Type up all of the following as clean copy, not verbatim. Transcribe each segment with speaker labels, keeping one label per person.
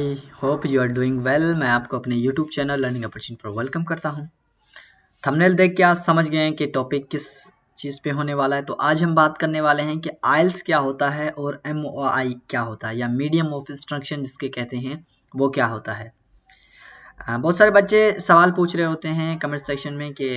Speaker 1: I hope you are doing well. मैं आपको अपने यूट्यूब चैनल लर्निंग अपॉर्चुनिटी पर वेलकम करता हूं। थंबनेल देख के आप समझ गए हैं कि टॉपिक किस चीज़ पे होने वाला है। तो आज हम बात करने वाले हैं कि आइल्स क्या होता है और MOI क्या होता है या मीडियम ऑफ इंस्ट्रक्शन जिसके कहते हैं वो क्या होता है। बहुत सारे बच्चे सवाल पूछ रहे होते हैं कमेंट सेक्शन में कि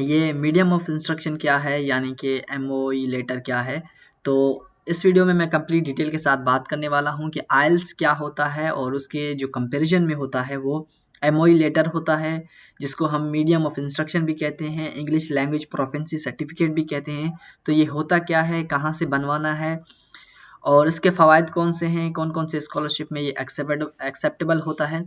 Speaker 1: ये मीडियम ऑफ इंस्ट्रक्शन क्या है, यानी कि MOE लेटर क्या है। तो इस वीडियो में मैं कंप्लीट डिटेल के साथ बात करने वाला हूं कि आइल्स क्या होता है और उसके जो कंपैरिजन में होता है वो MOE लेटर होता है, जिसको हम मीडियम ऑफ इंस्ट्रक्शन भी कहते हैं, इंग्लिश लैंग्वेज प्रोफिशिएंसी सर्टिफिकेट भी कहते हैं। तो ये होता क्या है, कहाँ से बनवाना है और इसके फ़वाइद कौन से हैं, कौन कौन से स्कॉलरशिप में ये एक्सेप्टेबल होता है।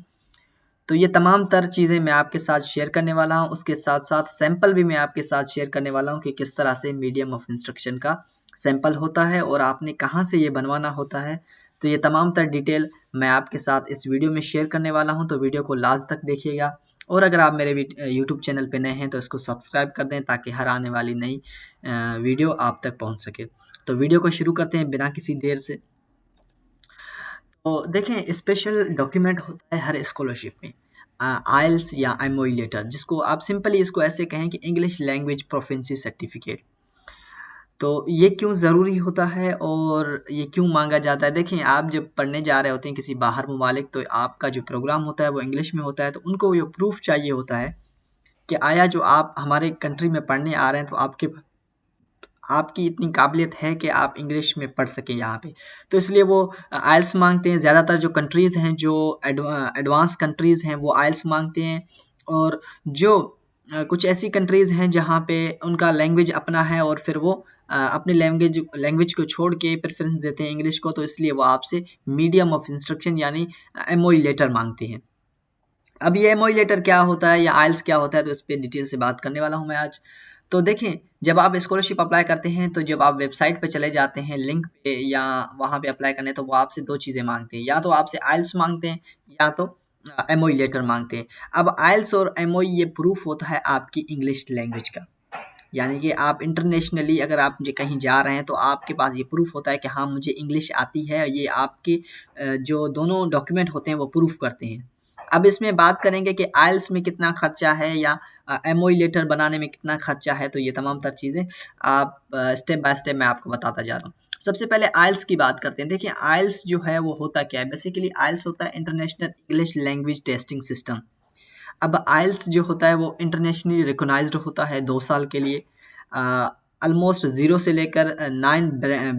Speaker 1: तो ये तमाम तर चीज़ें मैं आपके साथ शेयर करने वाला हूँ। उसके साथ-साथ सैंपल भी मैं आपके साथ शेयर करने वाला हूँ कि किस तरह से मीडियम ऑफ इंस्ट्रक्शन का सैंपल होता है और आपने कहाँ से ये बनवाना होता है। तो ये तमाम तर डिटेल मैं आपके साथ इस वीडियो में शेयर करने वाला हूँ, तो वीडियो को लास्ट तक देखिएगा। और अगर आप मेरे यूट्यूब चैनल पे नए हैं तो इसको सब्सक्राइब कर दें ताकि हर आने वाली नई वीडियो आप तक पहुँच सके। तो वीडियो को शुरू करते हैं बिना किसी देर से। तो देखें, स्पेशल डॉक्यूमेंट होता है हर स्कॉलरशिप में, आइल्स या MOE लेटर, जिसको आप सिंपली इसको ऐसे कहें कि इंग्लिश लैंग्वेज प्रोफिशिएंसी सर्टिफिकेट। तो ये क्यों ज़रूरी होता है और ये क्यों मांगा जाता है? देखें, आप जब पढ़ने जा रहे होते हैं किसी बाहर ममालिक, तो आपका जो प्रोग्राम होता है वो इंग्लिश में होता है, तो उनको ये प्रूफ चाहिए होता है कि आया जो आप हमारे कंट्री में पढ़ने आ रहे हैं तो आपकी इतनी काबिलियत है कि आप इंग्लिश में पढ़ सकें यहाँ पे। तो इसलिए वो आइल्स माँगते हैं। ज़्यादातर जो कंट्रीज़ हैं, जो एडवांस कंट्रीज़ हैं, वो आइल्स माँगते हैं। और जो कुछ ऐसी कंट्रीज़ हैं जहाँ पे उनका लैंग्वेज अपना है और फिर वो अपनी लैंग्वेज लैंग्वेज को छोड़ के प्रेफ़रेंस देते हैं इंग्लिश को, तो इसलिए वो आपसे मीडियम ऑफ इंस्ट्रक्शन यानी MOE लेटर माँगते हैं। अब ये MOE लेटर क्या होता है या आइल्स क्या होता है, तो इस पे डिटेल से बात करने वाला हूँ मैं आज। तो देखें, जब आप स्कॉलरशिप अप्लाई करते हैं तो जब आप वेबसाइट पे चले जाते हैं लिंक पे या वहाँ पे अप्लाई करने, तो वो आपसे 2 चीज़ें माँगते हैं। या तो आपसे आइल्स माँगते हैं या तो MOE लेटर माँगते हैं। अब आइल्स और MOE ये प्रूफ होता है आपकी इंग्लिश लैंग्वेज का। यानी कि आप इंटरनेशनली अगर आप ज कहीं जा रहे हैं तो आपके पास ये प्रूफ होता है कि हाँ, मुझे इंग्लिश आती है। ये आपके जो दोनों डॉक्यूमेंट होते हैं वो प्रूफ करते हैं। अब इसमें बात करेंगे कि आइल्स में कितना खर्चा है या MOE लेटर बनाने में कितना खर्चा है, तो ये तमाम तर चीज़ें आप स्टेप बाय स्टेप मैं आपको बताता जा रहा हूँ। सबसे पहले आइल्स की बात करते हैं। देखिए, आइल्स जो है वो होता क्या है? बेसिकली आइल्स होता है international English language testing system. अब आइल्स जो होता है वो इंटरनेशनली रिकॉग्नाइज्ड होता है 2 साल के लिए। ऑलमोस्ट 0 से लेकर 9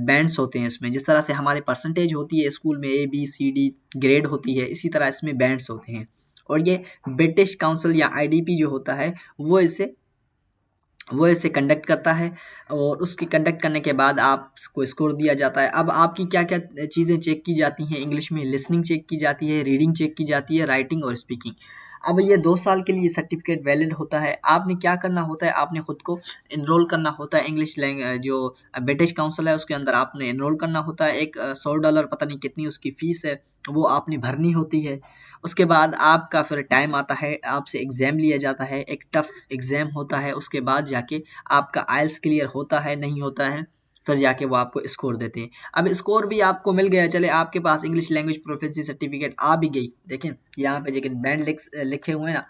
Speaker 1: बैंड्स होते हैं इसमें। जिस तरह से हमारे परसेंटेज होती है स्कूल में A, B, C, D grade होती है, इसी तरह इसमें बैंड्स होते हैं। और ये ब्रिटिश काउंसिल या IDP जो होता है वो इसे कंडक्ट करता है और उसकी कंडक्ट करने के बाद आपको स्कोर दिया जाता है। अब आपकी क्या-क्या चीज़ें चेक की जाती हैं इंग्लिश में, लिसनिंग चेक की जाती है, रीडिंग चेक की जाती है, राइटिंग और स्पीकिंग। अब ये 2 साल के लिए सर्टिफ़िकेट वैलिड होता है। आपने क्या करना होता है, आपने खुद को एनरोल करना होता है इंग्लिश जो ब्रिटिश काउंसिल है उसके अंदर आपने एनरोल करना होता है। एक $100 पता नहीं कितनी उसकी फ़ीस है, वो आपने भरनी होती है। उसके बाद आपका फिर टाइम आता है, आपसे एग्ज़ाम लिया जाता है, एक टफ़ एग्ज़ाम होता है, उसके बाद जाके आपका आइल्स क्लियर होता है, नहीं होता है, फिर जाके वो आपको स्कोर देते हैं। अब स्कोर भी आपको मिल गया, चले आपके पास इंग्लिश लैंग्वेज प्रोफिशिएंसी सर्टिफ़िकेट आ भी गई। देखें, यहाँ पे लेकिन बैंड लिखे हुए हैं ना,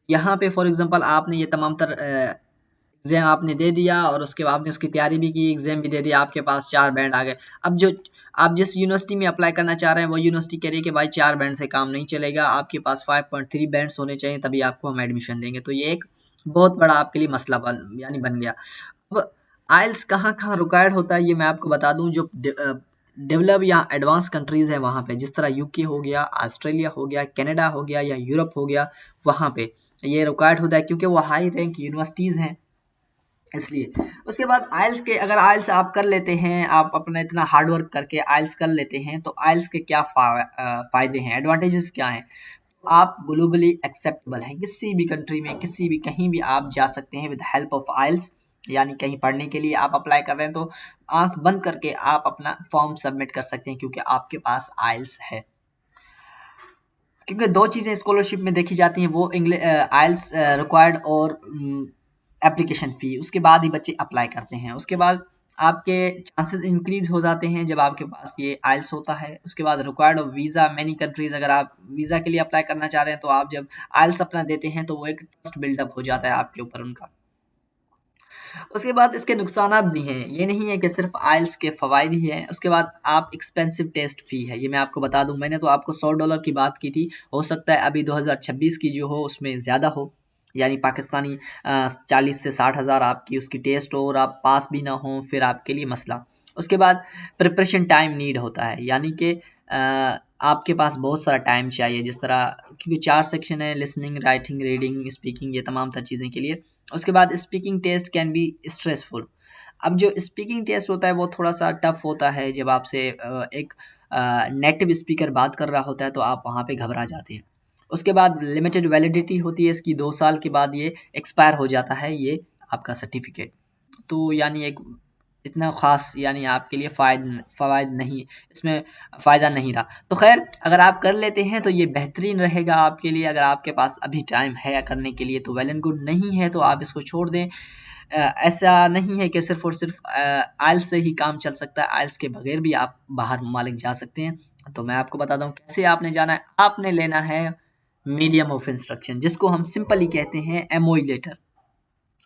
Speaker 1: यहाँ पे फॉर एग्ज़ाम्पल आपने ये तमाम तर एग्ज़ाम आपने दे दिया और उसके बाद आपने उसकी तैयारी भी की, एग्ज़ाम भी दे दिया, आपके पास 4 बैंड आ गए। अब जो आप जिस यूनिवर्सिटी में अप्लाई करना चाह रहे हैं, वो यूनिवर्सिटी कह रही है कि भाई 4 बैंड से काम नहीं चलेगा, आपके पास 5.3 बैंड्स होने चाहिए तभी आपको हम एडमिशन देंगे। तो ये एक बहुत बड़ा आपके लिए मसला बन गया। अब आइल्स कहाँ-कहाँ रिक्वायर्ड होता है ये मैं आपको बता दूँ। जो डेवलप या एडवांस कंट्रीज़ हैं वहाँ पे, जिस तरह यूके हो गया, ऑस्ट्रेलिया हो गया, कनाडा हो गया या यूरोप हो गया, वहाँ पे ये रिक्वायर्ड होता है क्योंकि वो हाई रैंक यूनिवर्सिटीज़ हैं। इसलिए उसके बाद अगर आइल्स आप कर लेते हैं, आप अपना इतना हार्ड वर्क करके आइल्स कर लेते हैं, तो आइल्स के क्या फ़ायदे हैं, एडवांटेजेस क्या हैं? आप ग्लोबली एक्सेप्टेबल हैं, किसी भी कंट्री में, किसी भी कहीं भी आप जा सकते हैं विद हेल्प ऑफ आइल्स। यानी कहीं पढ़ने के लिए आप अप्लाई कर रहे हैं तो आँख बंद करके आप अपना फॉर्म सबमिट कर सकते हैं क्योंकि आपके पास आइल्स है। क्योंकि 2 चीज़ें स्कॉलरशिप में देखी जाती हैं, वो आइल्स रिक्वायर्ड और एप्लीकेशन फ़ी, उसके बाद ही बच्चे अप्लाई करते हैं। उसके बाद आपके चांसेस इंक्रीज हो जाते हैं जब आपके पास ये आइल्स होता है। उसके बाद required of visa many countries, अगर आप वीज़ा के लिए अप्लाई करना चाह रहे हैं तो आप जब आइल्स अपना देते हैं तो वो एक ट्रस्ट बिल्डअप हो जाता है आपके ऊपर उनका। उसके बाद इसके नुकसानात भी हैं, ये नहीं है कि सिर्फ आइल्स के फ़वाइद ही हैं। उसके बाद आप एक्सपेंसिव टेस्ट फ़ी है, ये मैं आपको बता दूँ, मैंने तो आपको $100 की बात की थी, हो सकता है अभी 2026 की जो हो उसमें ज़्यादा हो, यानी पाकिस्तानी 40 से 60,000 आपकी उसकी टेस्ट हो और आप पास भी ना हों, फिर आपके लिए मसला। उसके बाद प्रिपरेशन टाइम नीड होता है, यानी कि आपके पास बहुत सारा टाइम चाहिए, जिस तरह क्योंकि 4 सेक्शन है, लिसनिंग, राइटिंग, रीडिंग, स्पीकिंग, ये तमाम तर चीज़ें के लिए। उसके बाद speaking test can be stressful. अब जो स्पीकिंग टेस्ट होता है वो थोड़ा-सा टफ होता है, जब आपसे एक नेटिव स्पीकर बात कर रहा होता है तो आप वहाँ पे घबरा जाते हैं। उसके बाद लिमिटेड वैलिडिटी होती है इसकी, 2 साल के बाद ये एक्सपायर हो जाता है ये आपका सर्टिफ़िकेट। तो यानी एक इतना ख़ास यानी आपके लिए फ़वाइद नहीं, इसमें फ़ायदा नहीं रहा। तो ख़ैर अगर आप कर लेते हैं तो ये बेहतरीन रहेगा आपके लिए, अगर आपके पास अभी टाइम है करने के लिए तो वेल एंड गुड, नहीं है तो आप इसको छोड़ दें। ऐसा नहीं है कि सिर्फ़ और सिर्फ़ आइल्स से ही काम चल सकता है, आइल्स के बगैर भी आप बाहर ममालिक जा सकते हैं। तो मैं आपको बताता हूँ कैसे आपने जाना है। आपने लेना है मीडियम ऑफ़ इंस्ट्रक्शन, जिसको हम सिंपली कहते हैं एमओई लेटर।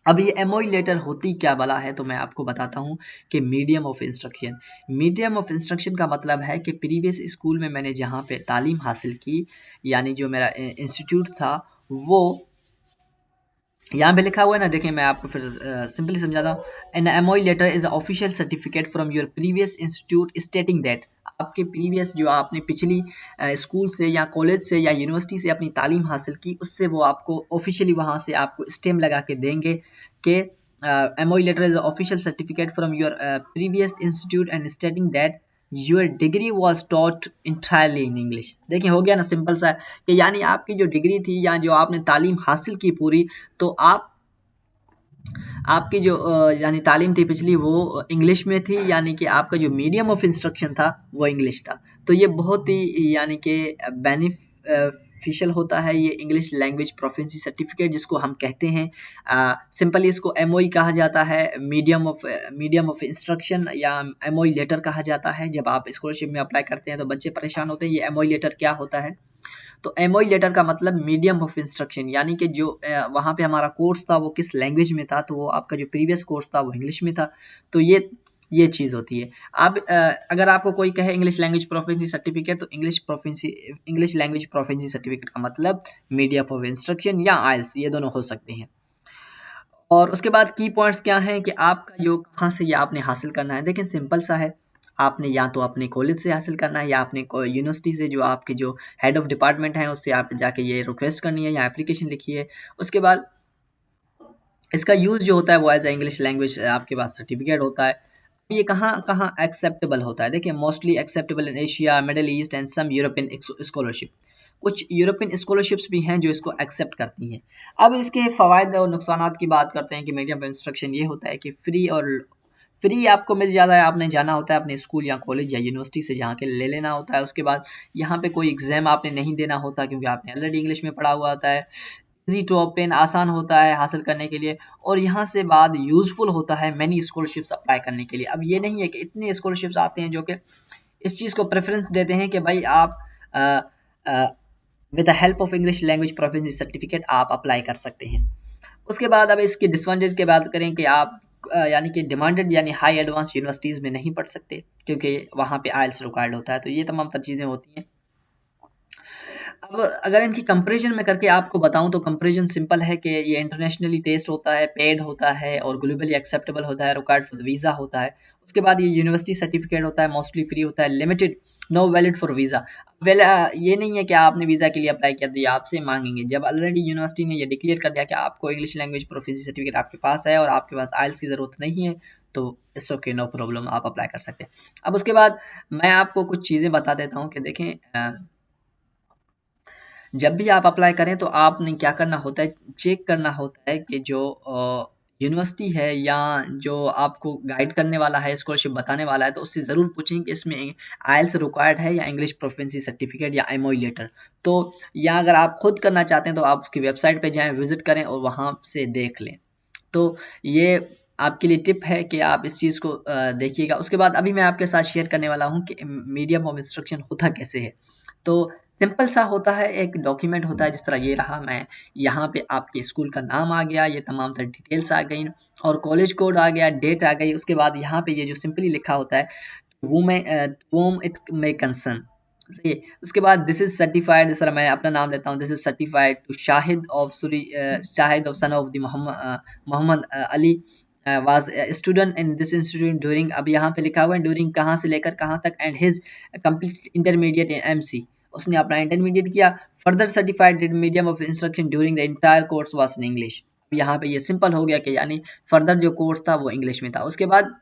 Speaker 1: अब ये एमओई लेटर होती क्या भला है, तो मैं आपको बताता हूँ कि medium of instruction, medium of instruction का मतलब है कि प्रीवियस स्कूल में मैंने जहाँ पे तालीम हासिल की, यानी जो मेरा इंस्टीट्यूट था, वो यहाँ पे लिखा हुआ है ना, देखिए मैं आपको फिर सिंपली समझाता हूँ। An MOE letter is official certificate from your previous institute stating that, आपके प्रीवियस जो आपने पिछली स्कूल से या कॉलेज से या यूनिवर्सिटी से अपनी तालीम हासिल की, उससे वो आपको ऑफिशियली वहाँ से आपको स्टेम लगा के देंगे कि MOE letter is official certificate from your previous institute and stating that your degree was taught entirely in English. देखिए हो गया ना सिंपल सा, कि यानी आपकी जो डिग्री थी या जो आपने तालीम हासिल की पूरी, तो आपकी जो यानी तालीम थी पिछली वो इंग्लिश में थी, यानी कि आपका जो मीडियम ऑफ इंस्ट्रक्शन था वो इंग्लिश था। तो ये बहुत ही यानी कि बेनिफिशियल होता है ये इंग्लिश लैंग्वेज प्रोफिशिएंसी सर्टिफिकेट, जिसको हम कहते हैं सिंपली इसको एमओई कहा जाता है, मीडियम ऑफ इंस्ट्रक्शन, या एमओई लेटर कहा जाता है। जब आप स्कॉलरशिप में अप्लाई करते हैं तो बच्चे परेशान होते हैं ये एमओई लेटर क्या होता है। तो एमओई लेटर का मतलब मीडियम ऑफ इंस्ट्रक्शन, यानी कि जो वहाँ पे हमारा कोर्स था वो किस लैंग्वेज में था, तो वो आपका जो प्रीवियस कोर्स था वो इंग्लिश में था। तो ये चीज़ होती है। अब अगर आपको कोई कहे इंग्लिश लैंग्वेज प्रोफिशिएंसी सर्टिफिकेट, तो इंग्लिश लैंग्वेज प्रोफिशिएंसी सर्टिफिकेट का मतलब मीडियम ऑफ इंस्ट्रक्शन या आइल्स, ये दोनों हो सकते हैं। और उसके बाद की पॉइंट्स क्या हैं कि आपका योग कहाँ से ये आपने हासिल करना है। देखिए सिंपल सा है, आपने या तो अपने कॉलेज से हासिल करना है या अपने यूनिवर्सिटी से, जो आपके जो हेड ऑफ डिपार्टमेंट हैं उससे आप जाके ये रिक्वेस्ट करनी है या एप्लीकेशन लिखी है। उसके बाद इसका यूज़ जो होता है वो एज ए इंग्लिश लैंग्वेज आपके पास सर्टिफिकेट होता है। ये कहाँ कहाँ एक्सेप्टेबल होता है, देखिए mostly acceptable in Asia, Middle East and some European scholarship. कुछ यूरोपियन स्कॉलरशिप्स भी हैं जो इसको एक्सेप्ट करती हैं। अब इसके फ़वाइद और नुकसानात की बात करते हैं कि मीडियम ऑफ इंस्ट्रक्शन ये होता है कि फ्री आपको मिल जाता है, आपने जाना होता है अपने स्कूल या कॉलेज या यूनिवर्सिटी से जहाँ के ले लेना होता है। उसके बाद यहाँ पे कोई एग्ज़ाम आपने नहीं देना होता, क्योंकि आपने ऑलरेडी इंग्लिश में पढ़ा हुआ होता है। ईज़ी टू ऑब्टेन, आसान होता है हासिल करने के लिए, और यहाँ से बाद यूज़फुल होता है मैनी स्कॉलरशिप्स अप्लाई करने के लिए। अब ये नहीं है कि इतने स्कॉलरशिप्स आते हैं जो कि इस चीज़ को प्रेफ़रेंस देते हैं कि भाई आप अ अ, with the help of English language proficiency certificate आप अप्लाई कर सकते हैं। उसके बाद अब इसकी डिसएडवांटेज की बात करें कि आप यानी कि डिमांडेड यानी हाई एडवांस यूनिवर्सिटीज़ में नहीं पढ़ सकते, क्योंकि वहाँ पे आइल्स रिक्वायर्ड होता है। तो ये तमाम तर चीज़ें होती हैं। अब अगर इनकी कंपैरिजन में करके आपको बताऊँ तो कंपैरिजन सिंपल है कि ये इंटरनेशनली टेस्ट होता है, पेड होता है और ग्लोबली एक्सेप्टेबल होता है, रिक्वायर्ड फॉर द वीज़ा होता है। उसके बाद ये यूनिवर्सिटी सर्टिफिकेट होता है, मोस्टली फ्री होता है, limited, no valid for visa. ये नहीं है कि आपने वीज़ा के लिए अप्लाई किया तो ये आपसे माँगेंगे। जब ऑलरेडी यूनिवर्सिटी ने ये डिक्लेयर कर दिया कि आपको इंग्लिश लैंग्वेज प्रोफिशिएंसी सर्टिफिकेट आपके पास है और आपके पास आइल्स की ज़रूरत नहीं है, तो इट्स ओके, नो प्रॉब्लम, आप अप्लाई कर सकते हैं। अब उसके बाद मैं आपको कुछ चीज़ें बता देता हूँ कि देखें जब भी आप अप्लाई करें तो आपने क्या करना होता है, चेक करना होता है कि जो यूनिवर्सिटी है या जो आपको गाइड करने वाला है, स्कॉलरशिप बताने वाला है, तो उससे ज़रूर पूछें कि इसमें आइल्स रिक्वायर्ड है या इंग्लिश प्रोफिशिएंसी सर्टिफिकेट या एमओई लेटर। तो या अगर आप खुद करना चाहते हैं तो आप उसकी वेबसाइट पे जाएँ, विज़िट करें और वहाँ से देख लें। तो ये आपके लिए टिप है कि आप इस चीज़ को देखिएगा। उसके बाद अभी मैं आपके साथ शेयर करने वाला हूँ कि मीडियम ऑफ इंस्ट्रक्शन होता कैसे है। तो सिंपल सा होता है, एक डॉक्यूमेंट होता है जिस तरह ये रहा, मैं यहाँ पे आपके स्कूल का नाम आ गया, ये तमाम तरह डिटेल्स आ गई और कॉलेज कोड आ गया, डेट आ गई। उसके बाद यहाँ पे ये जो सिंपली लिखा होता है whom it may concern, ठीक है। उसके बाद दिस इज सर्टिफाइड, जिस तरह मैं अपना नाम लेता हूँ, this is certified to Shahid of son of the Mohammad Ali was student in this institute during, अब यहाँ पे लिखा हुआ है ड्यूरिंग कहाँ से लेकर कहाँ तक, and his complete intermediate MC, उसने अपना इंटरमीडिएट किया। Further certified medium of instruction during the entire course was in English, यहाँ पे ये सिंपल हो गया कि यानी फर्दर जो कोर्स था वो इंग्लिश में था। उसके बाद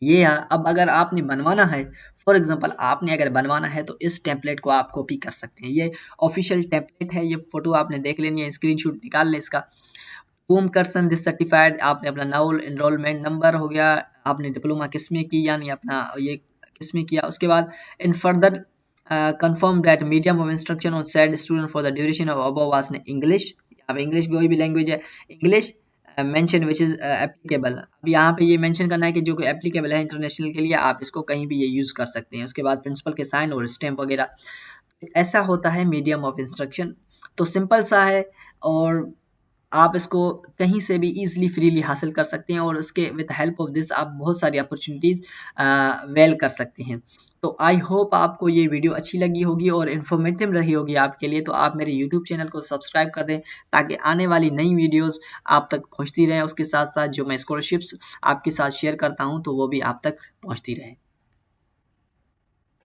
Speaker 1: ये यहाँ अब अगर आपने बनवाना है, फॉर एग्जांपल आपने अगर बनवाना है तो इस टेम्पलेट को आप कॉपी कर सकते हैं। ये ऑफिशियल टेम्पलेट है, ये फोटो आपने देख लेनी है, स्क्रीनशॉट निकाल लें इसका। होम कर्सन दिस सर्टिफाइड, आपने अपना नाउल एनरोलमेंट नंबर हो गया, आपने डिप्लोमा किस में की यानी अपना ये किस में किया। उसके बाद in further confirm that medium of instruction on said student for the duration of above was ने इंग्लिश, अब इंग्लिश कोई भी लैंग्वेज है, English mention which is applicable, अब यहाँ पे ये मेंशन करना है कि जो कि एप्लीकेबल है इंटरनेशनल के लिए, आप इसको कहीं भी ये यूज़ कर सकते हैं। उसके बाद प्रिंसिपल के साइन और स्टैम्प वगैरह, ऐसा होता है मीडियम ऑफ इंस्ट्रक्शन। तो सिंपल सा है और आप इसको कहीं से भी ईज़िली फ्रीली हासिल कर सकते हैं और उसके विद हेल्प ऑफ दिस आप बहुत सारी अपॉर्चुनिटीज़ वेल कर सकते हैं। तो आई होप आपको ये वीडियो अच्छी लगी होगी और इन्फॉर्मेटिव रही होगी आपके लिए। तो आप मेरे यूट्यूब चैनल को सब्सक्राइब कर दें ताकि आने वाली नई वीडियोज़ आप तक पहुँचती रहें। उसके साथ-साथ जो मैं स्कॉलरशिप्स आपके साथ शेयर करता हूँ तो वो भी आप तक पहुँचती रहें।